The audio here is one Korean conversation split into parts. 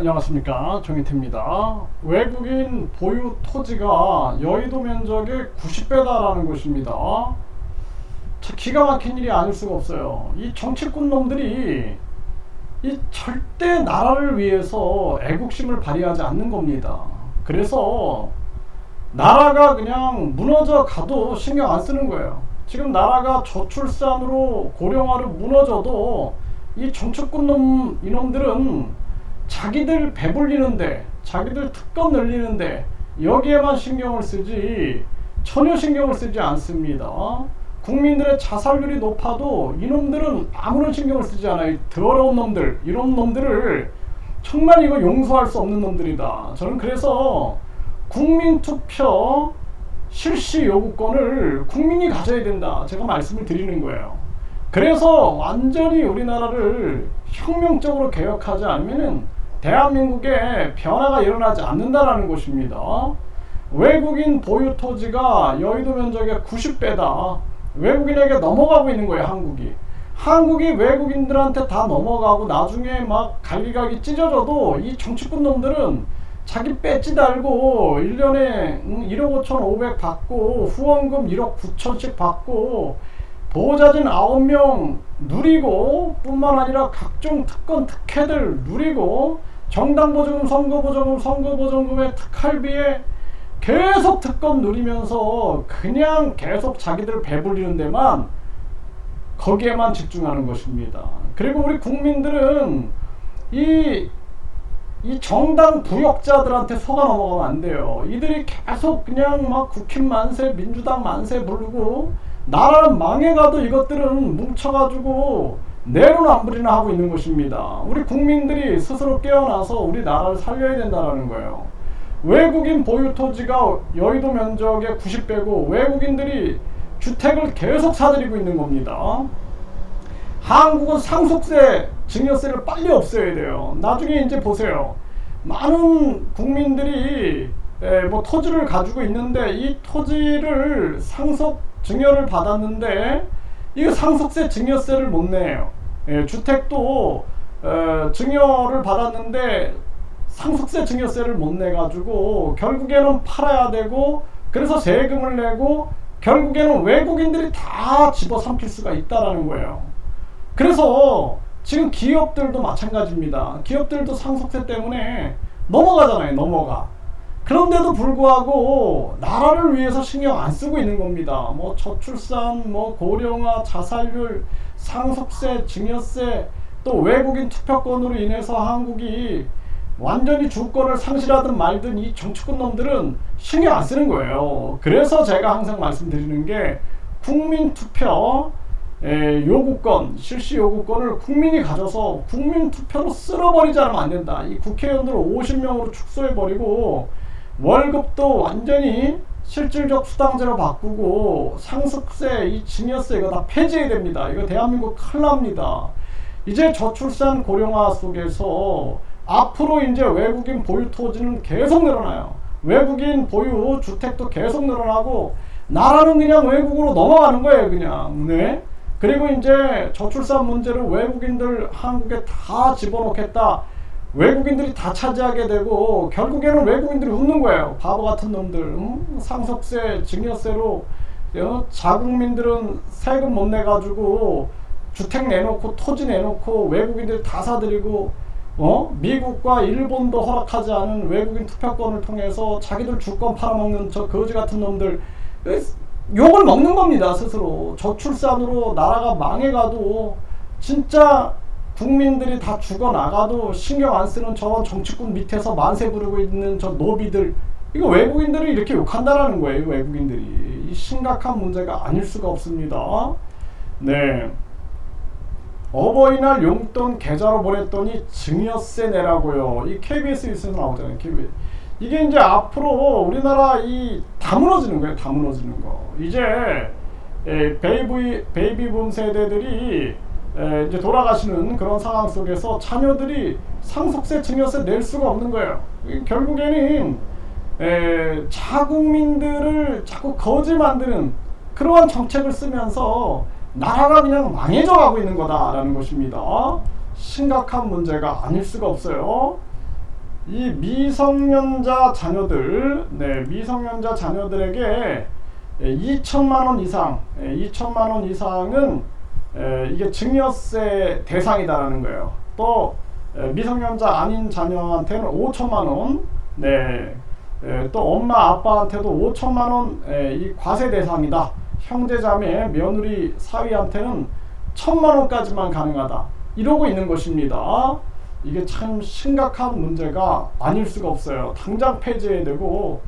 안녕하십니까, 정희태입니다. 외국인 보유 토지가 여의도 면적의 90배다라는 것입니다. 참 기가 막힌 일이 아닐 수가 없어요. 이 정치꾼 놈들이 이 절대 나라를 위해서 애국심을 발휘하지 않는 겁니다. 그래서 나라가 그냥 무너져 가도 신경 안 쓰는 거예요. 지금 나라가 저출산으로 고령화로 무너져도 이 정치꾼 이놈들은 자기들 배불리는데, 자기들 특권 늘리는데 여기에만 신경을 쓰지 전혀 신경을 쓰지 않습니다. 국민들의 자살률이 높아도 이놈들은 아무런 신경을 쓰지 않아요. 더러운 놈들, 이런 놈들을 정말 이거 용서할 수 없는 놈들이다. 저는 그래서 국민투표 실시 요구권을 국민이 가져야 된다, 제가 말씀을 드리는 거예요. 그래서 완전히 우리나라를 혁명적으로 개혁하지 않으면은 대한민국에 변화가 일어나지 않는다라는 것입니다. 외국인 보유 토지가 여의도 면적의 90배다. 외국인에게 넘어가고 있는 거예요, 한국이. 한국이 외국인들한테 다 넘어가고 나중에 막 갈기갈기 찢어져도 이 정치꾼 놈들은 자기 배지 달고 1년에 1억 5,500 받고 후원금 1억 9천씩 받고 보호자진 9명 누리고 뿐만 아니라 각종 특권 특혜들 누리고 정당보조금, 선거보조금, 선거보조금의 특할비에 계속 특권 누리면서 그냥 계속 자기들 배불리는 데만, 거기에만 집중하는 것입니다. 그리고 우리 국민들은 이 정당 부역자들한테 속아 넘어가면 안 돼요. 이들이 계속 그냥 막 국힘 만세, 민주당 만세 부르고 나라는 망해가도 이것들은 뭉쳐가지고 내로남불이나 하고 있는 것입니다. 우리 국민들이 스스로 깨어나서 우리 나라를 살려야 된다는 거예요. 외국인 보유 토지가 여의도 면적의 90배고 외국인들이 주택을 계속 사들이고 있는 겁니다. 한국은 상속세, 증여세를 빨리 없애야 돼요. 나중에 이제 보세요. 많은 국민들이 뭐 토지를 가지고 있는데 이 토지를 상속 증여를 받았는데 이거 상속세, 증여세를 못 내요. 주택도 증여를 받았는데 상속세, 증여세를 못 내가지고 결국에는 팔아야 되고, 그래서 세금을 내고 결국에는 외국인들이 다 집어삼킬 수가 있다라는 거예요. 그래서 지금 기업들도 마찬가지입니다. 기업들도 상속세 때문에 넘어가잖아요, 넘어가. 그런데도 불구하고 나라를 위해서 신경 안 쓰고 있는 겁니다. 뭐 저출산, 뭐 고령화, 자살률, 상속세, 증여세, 또 외국인 투표권으로 인해서 한국이 완전히 주권을 상실하든 말든 이 정치권 놈들은 신경 안 쓰는 거예요. 그래서 제가 항상 말씀드리는 게 국민투표 요구권, 실시 요구권을 국민이 가져서 국민투표로 쓸어버리지 않으면 안 된다. 이 국회의원들을 50명으로 축소해버리고 월급도 완전히 실질적 수당제로 바꾸고 상속세, 이 증여세 이거 다 폐지해야 됩니다. 이거 대한민국 큰일 납니다. 이제 저출산 고령화 속에서 앞으로 이제 외국인 보유 토지는 계속 늘어나요. 외국인 보유 주택도 계속 늘어나고 나라는 그냥 외국으로 넘어가는 거예요, 그냥. 네. 그리고 이제 저출산 문제를 외국인들 한국에 다 집어넣겠다. 외국인들이 다 차지하게 되고 결국에는 외국인들이 웃는 거예요. 바보 같은 놈들. 상속세, 증여세로 자국민들은 세금 못 내가지고 주택 내놓고 토지 내놓고 외국인들이 다 사들이고 미국과 일본도 허락하지 않은 외국인 투표권을 통해서 자기들 주권 팔아먹는 저 거지 같은 놈들 욕을 먹는 겁니다, 스스로. 저출산으로 나라가 망해가도 진짜 국민들이 다 죽어나가도 신경 안 쓰는 저런 정치꾼 밑에서 만세 부르고 있는 저 노비들, 이거 외국인들을 이렇게 욕한다라는 거예요. 외국인들이. 이 심각한 문제가 아닐 수가 없습니다. 네. 어버이날 용돈 계좌로 보냈더니 증여세 내라고요. 이 KBS 뉴스에서 나오잖아요, KBS. 이게 이제 앞으로 우리나라 다 무너지는 거예요, 다 무너지는 거. 이제 베이비붐 세대들이 이제 돌아가시는 그런 상황 속에서 자녀들이 상속세, 증여세 낼 수가 없는 거예요. 결국에는 자국민들을 자꾸 거지 만드는 그러한 정책을 쓰면서 나라가 그냥 망해져 가고 있는 거다라는 것입니다. 심각한 문제가 아닐 수가 없어요. 이 미성년자 자녀들, 네, 미성년자 자녀들에게 2천만 원 이상, 2천만 원 이상은 이게 증여세 대상이다라는 거예요. 또 미성년자 아닌 자녀한테는 5천만 원, 네, 또 엄마 아빠한테도 5천만 원 이 과세 대상이다. 형제자매 며느리 사위한테는 1,000만 원까지만 가능하다. 이러고 있는 것입니다. 이게 참 심각한 문제가 아닐 수가 없어요. 당장 폐지해야 되고,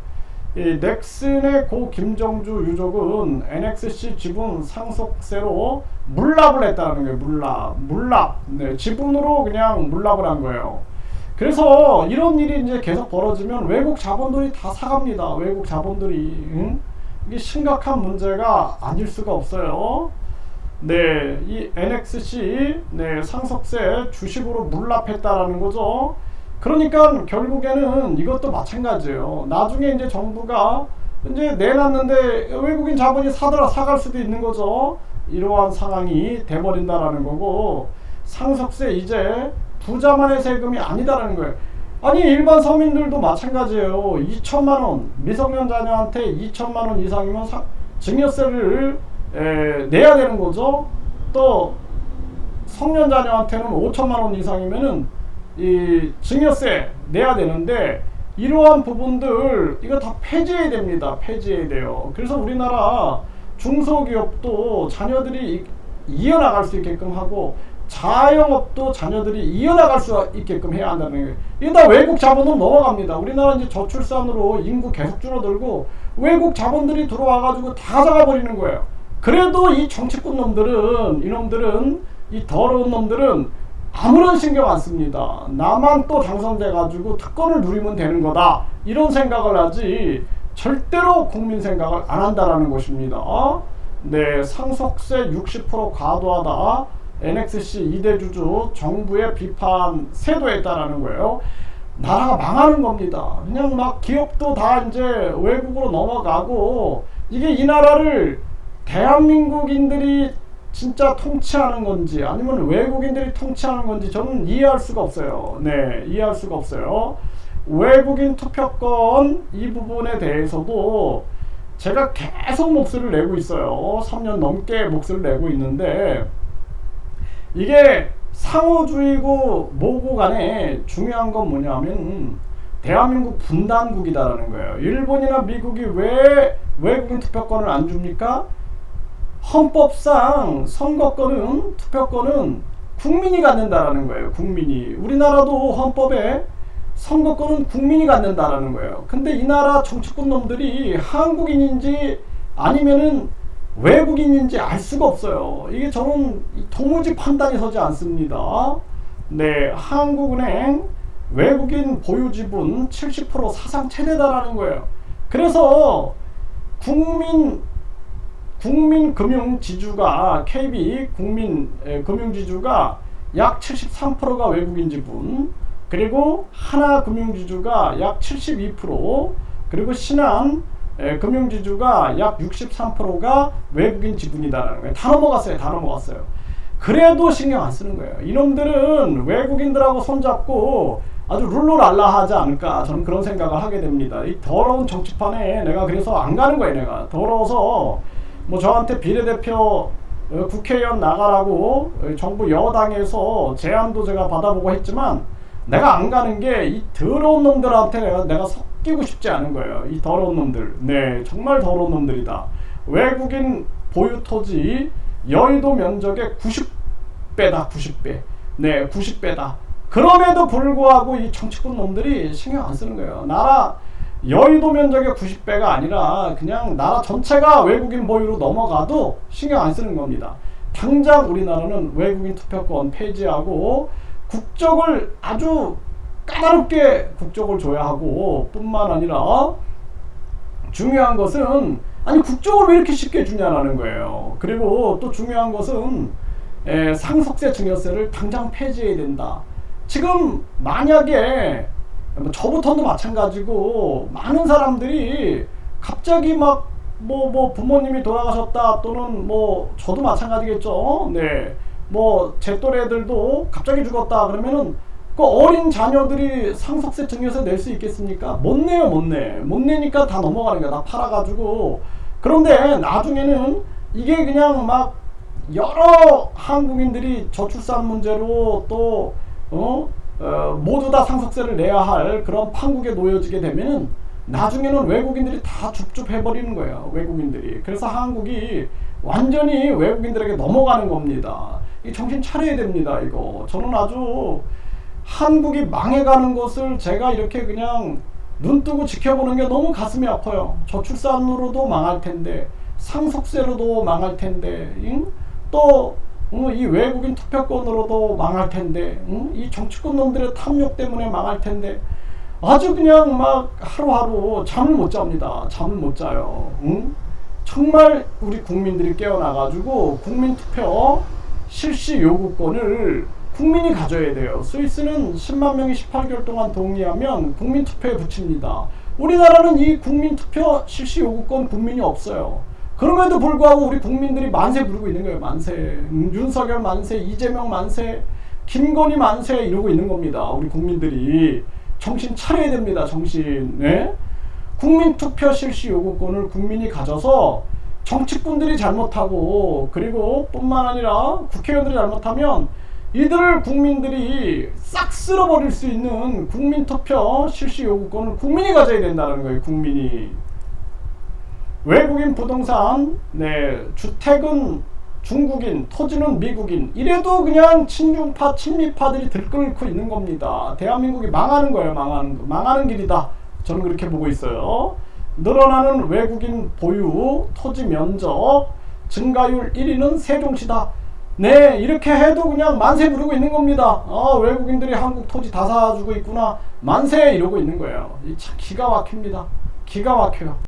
이 넥슨의 고 김정주 유족은 NXC 지분 상속세로 물납을 했다는 거예요. 물납. 네, 지분으로 그냥 물납을 한 거예요. 그래서 이런 일이 이제 계속 벌어지면 외국 자본들이 다 사갑니다. 외국 자본들이. 응? 이게 심각한 문제가 아닐 수가 없어요. 네, 이 NXC 네, 상속세 주식으로 물납했다라는 거죠. 그러니까 결국에는 이것도 마찬가지예요. 나중에 이제 정부가 이제 내놨는데 외국인 자본이 사갈 수도 있는 거죠. 이러한 상황이 돼버린다라는 거고, 상속세 이제 부자만의 세금이 아니다라는 거예요. 아니 일반 서민들도 마찬가지예요. 2천만 원 미성년자녀한테 2천만 원 이상이면 증여세를 내야 되는 거죠. 또 성년자녀한테는 5천만 원 이상이면은 이 증여세 내야 되는데, 이러한 부분들 이거 다 폐지해야 됩니다. 폐지해야 돼요. 그래서 우리나라 중소기업도 자녀들이 이어나갈 수 있게끔 하고, 자영업도 자녀들이 이어나갈 수 있게끔 해야 한다는 거예요. 이게 다 외국 자본으로 넘어갑니다. 우리나라 이제 저출산으로 인구 계속 줄어들고 외국 자본들이 들어와가지고 다 가져가 버리는 거예요. 그래도 이 정치꾼 놈들은, 이놈들은, 이 더러운 놈들은 아무런 신경 안 씁니다. 나만 또 당선돼가지고 특권을 누리면 되는 거다, 이런 생각을 하지 절대로 국민 생각을 안 한다라는 것입니다. 네, 상속세 60% 과도하다. NXC 2대 주주 정부의 비판 세도했다라는 거예요. 나라가 망하는 겁니다. 그냥 막 기업도 다 이제 외국으로 넘어가고, 이게 이 나라를 대한민국인들이 진짜 통치하는 건지 아니면 외국인들이 통치하는 건지 저는 이해할 수가 없어요. 네, 이해할 수가 없어요. 외국인 투표권 이 부분에 대해서도 제가 계속 목소리를 내고 있어요. 3년 넘게 목소리를 내고 있는데, 이게 상호주의고 뭐고 간에 중요한 건 뭐냐면 대한민국 분단국이다라는 거예요. 일본이나 미국이 왜 외국인 투표권을 안 줍니까? 헌법상 선거권은, 투표권은 국민이 갖는다라는 거예요. 국민이. 우리나라도 헌법에 선거권은 국민이 갖는다라는 거예요. 근데 이 나라 정치꾼 놈들이 한국인인지 아니면은 외국인인지 알 수가 없어요. 이게 저는 도무지 판단이 서지 않습니다. 네, 한국은행 외국인 보유 지분 70% 사상 최대다라는 거예요. 그래서 국민 금융 지주가, KB 국민 금융 지주가 약 73%가 외국인 지분, 그리고 하나 금융 지주가 약 72%, 그리고 신한 금융지주가 약 63%가 외국인 지분이다라는 거예요. 다 넘어갔어요. 그래도 신경 안 쓰는 거예요. 이놈들은 외국인들하고 손잡고 아주 룰루랄라 하지 않을까, 저는 그런 생각을 하게 됩니다. 이 더러운 정치판에 내가 그래서 안 가는 거예요. 내가 더러워서 뭐 저한테 비례대표 국회의원 나가라고 정부 여당에서 제안도 제가 받아보고 했지만 내가 안 가는 게 이 더러운 놈들한테 내가 섞이고 싶지 않은 거예요. 이 더러운 놈들. 네, 정말 더러운 놈들이다. 외국인 보유 토지 여의도 면적의 90배다. 90배. 네, 90배다. 그럼에도 불구하고 이 정치꾼 놈들이 신경 안 쓰는 거예요. 나라 여의도 면적의 90배가 아니라 그냥 나라 전체가 외국인 보유로 넘어가도 신경 안 쓰는 겁니다. 당장 우리나라는 외국인 투표권 폐지하고 국적을 아주 까다롭게 국적을 줘야 하고, 뿐만 아니라 중요한 것은, 아니 국적을 왜 이렇게 쉽게 주냐라는 거예요. 그리고 또 중요한 것은 상속세 증여세를 당장 폐지해야 된다. 지금 만약에 저부터도 마찬가지고 많은 사람들이 갑자기 막 뭐 부모님이 돌아가셨다, 또는 뭐 저도 마찬가지겠죠. 네, 뭐 제 또래 애들도 갑자기 죽었다 그러면은 그 어린 자녀들이 상속세 증여세 낼 수 있겠습니까? 못 내요, 못 내. 못 내니까 다 넘어가는 거야. 다 팔아가지고. 그런데 나중에는 이게 그냥 막 여러 한국인들이 저출산 문제로 또 모두 다 상속세를 내야 할 그런 판국에 놓여지게 되면 나중에는 외국인들이 다 줍줍해버리는 거예요. 외국인들이. 그래서 한국이 완전히 외국인들에게 넘어가는 겁니다. 이 정신 차려야 됩니다. 이거 저는 아주 한국이 망해가는 것을 제가 이렇게 그냥 눈 뜨고 지켜보는 게 너무 가슴이 아파요. 저출산으로도 망할 텐데, 상속세로도 망할 텐데, 또 이 외국인 투표권으로도 망할 텐데, 이 정치권 놈들의 탐욕 때문에 망할 텐데, 아주 그냥 막 하루하루 잠을 못 잡니다. 잠을 못 자요. 정말 우리 국민들이 깨어나가지고 국민투표 실시 요구권을 국민이 가져야 돼요. 스위스는 10만 명이 18개월 동안 동의하면 국민투표에 붙입니다. 우리나라는 이 국민투표 실시 요구권 국민이 없어요. 그럼에도 불구하고 우리 국민들이 만세 부르고 있는 거예요. 만세. 윤석열 만세, 이재명 만세, 김건희 만세 이러고 있는 겁니다. 우리 국민들이 정신 차려야 됩니다. 정신. 네? 국민투표 실시 요구권을 국민이 가져서 정치꾼들이 잘못하고 그리고 뿐만 아니라 국회의원들이 잘못하면 이들을 국민들이 싹 쓸어버릴 수 있는 국민투표 실시 요구권을 국민이 가져야 된다는 거예요. 국민이. 외국인 부동산, 네, 주택은 중국인, 토지는 미국인. 이래도 그냥 친중파, 친미파들이 들끓고 있는 겁니다. 대한민국이 망하는 거예요. 망하는 길이다. 저는 그렇게 보고 있어요. 늘어나는 외국인 보유, 토지 면적, 증가율 1위는 세종시다. 네, 이렇게 해도 그냥 만세 부르고 있는 겁니다. 외국인들이 한국 토지 다 사주고 있구나. 만세 이러고 있는 거예요. 이 참 기가 막힙니다. 기가 막혀요.